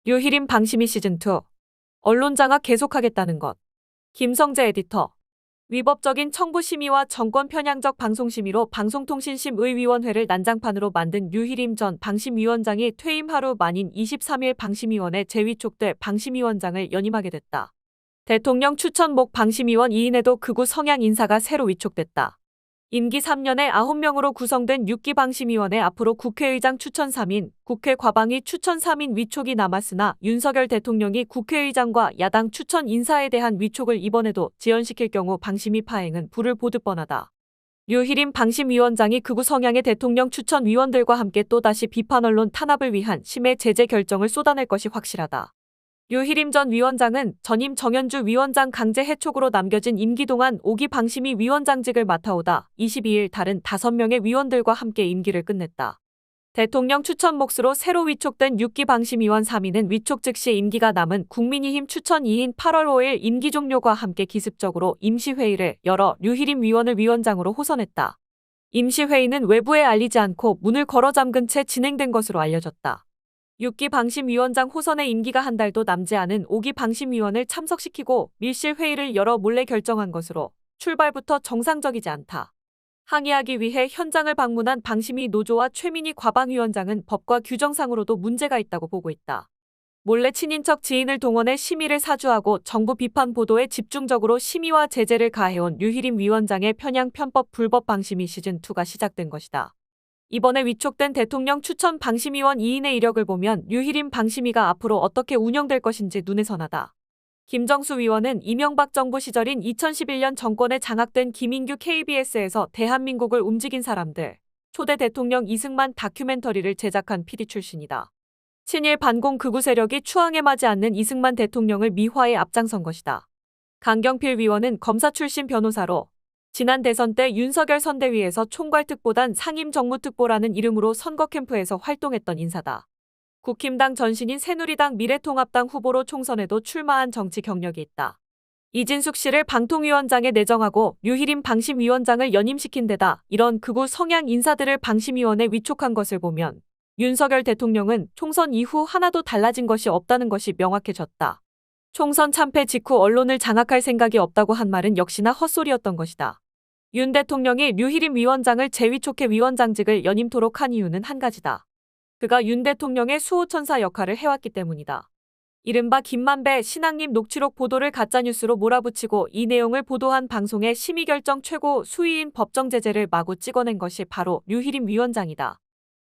류희림 방심이 시즌2. 언론 장악 계속하겠다는 것. 김성재 에디터. 위법적인 청부 심의와 정권 편향적 방송 심의로 방송통신심의위원회를 난장판으로 만든 류희림 전 방심위원장이 퇴임 하루 만인 23일 방심위원회 재위촉돼 방심위원장을 연임하게 됐다. 대통령 추천 목 방심위원 2인에도 극우 성향 인사가 새로 위촉됐다. 임기 3년에 9명으로 구성된 6기 방심위원회 앞으로 국회의장 추천 3인, 국회 과방위 추천 3인 위촉이 남았으나 윤석열 대통령이 국회의장과 야당 추천 인사에 대한 위촉을 이번에도 지연시킬 경우 방심위 파행은 불을 보듯 뻔하다. 류희림 방심위원장이 극우 성향의 대통령 추천 위원들과 함께 또다시 비판 언론 탄압을 위한 심해 제재 결정을 쏟아낼 것이 확실하다. 류희림 전 위원장은 전임 정현주 위원장 강제 해촉으로 남겨진 임기 동안 5기 방심위 위원장직을 맡아오다 22일 다른 5명의 위원들과 함께 임기를 끝냈다. 대통령 추천 몫으로 새로 위촉된 6기 방심위원 3인은 위촉 즉시 임기가 남은 국민의힘 추천 2인 8월 5일 임기 종료과 함께 기습적으로 임시회의를 열어 류희림 위원을 위원장으로 호선했다. 임시회의는 외부에 알리지 않고 문을 걸어 잠근 채 진행된 것으로 알려졌다. 6기 방심위원장 호선의 임기가 한 달도 남지 않은 5기 방심위원을 참석시키고 밀실회의를 열어 몰래 결정한 것으로 출발부터 정상적이지 않다. 항의하기 위해 현장을 방문한 방심위 노조와 최민희 과방위원장은 법과 규정상으로도 문제가 있다고 보고 있다. 몰래 친인척 지인을 동원해 심의를 사주하고 정부 비판 보도에 집중적으로 심의와 제재를 가해온 류희림 위원장의 편향 편법 불법 방심위 시즌2가 시작된 것이다. 이번에 위촉된 대통령 추천 방심위원 2인의 이력을 보면 류희림 방심위가 앞으로 어떻게 운영될 것인지 눈에 선하다. 김정수 위원은 이명박 정부 시절인 2011년 정권에 장악된 김인규 KBS에서 대한민국을 움직인 사람들, 초대 대통령 이승만 다큐멘터리를 제작한 PD 출신이다. 친일 반공 극우 세력이 추앙에 맞지 않는 이승만 대통령을 미화에 앞장선 것이다. 강경필 위원은 검사 출신 변호사로 지난 대선 때 윤석열 선대위에서 총괄특보단 상임정무특보라는 이름으로 선거 캠프에서 활동했던 인사다. 국힘당 전신인 새누리당 미래통합당 후보로 총선에도 출마한 정치 경력이 있다. 이진숙 씨를 방통위원장에 내정하고 류희림 방심위원장을 연임시킨 데다 이런 극우 성향 인사들을 방심위원에 위촉한 것을 보면 윤석열 대통령은 총선 이후 하나도 달라진 것이 없다는 것이 명확해졌다. 총선 참패 직후 언론을 장악할 생각이 없다고 한 말은 역시나 헛소리였던 것이다. 윤 대통령이 류희림 위원장을 재위촉해 위원장직을 연임토록 한 이유는 한 가지다. 그가 윤 대통령의 수호천사 역할을 해왔기 때문이다. 이른바 김만배 신앙님 녹취록 보도를 가짜뉴스로 몰아붙이고 이 내용을 보도한 방송의 심의결정 최고 수위인 법정제재를 마구 찍어낸 것이 바로 류희림 위원장이다.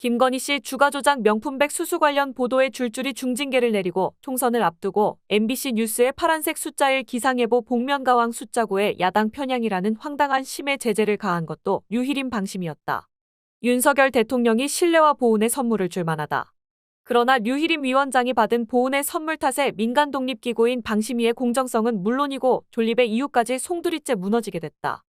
김건희 씨 주가조작 명품백 수수 관련 보도에 줄줄이 중징계를 내리고 총선을 앞두고 MBC 뉴스의 파란색 숫자 1 기상예보 복면가왕 숫자 9에 야당 편향이라는 황당한 심해 제재를 가한 것도 류희림 방심이었다. 윤석열 대통령이 신뢰와 보훈의 선물을 줄 만하다. 그러나 류희림 위원장이 받은 보훈의 선물 탓에 민간 독립기구인 방심위의 공정성은 물론이고 존립의 이유까지 송두리째 무너지게 됐다.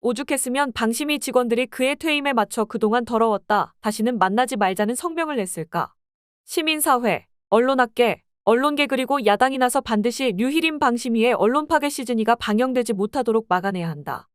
오죽했으면 방심위 직원들이 그의 퇴임에 맞춰 그동안 더러웠다. 다시는 만나지 말자는 성명을 냈을까. 시민사회, 언론학계, 언론계 그리고 야당이 나서 반드시 류희림 방심위의 언론 파괴 시즌2가 방영되지 못하도록 막아내야 한다.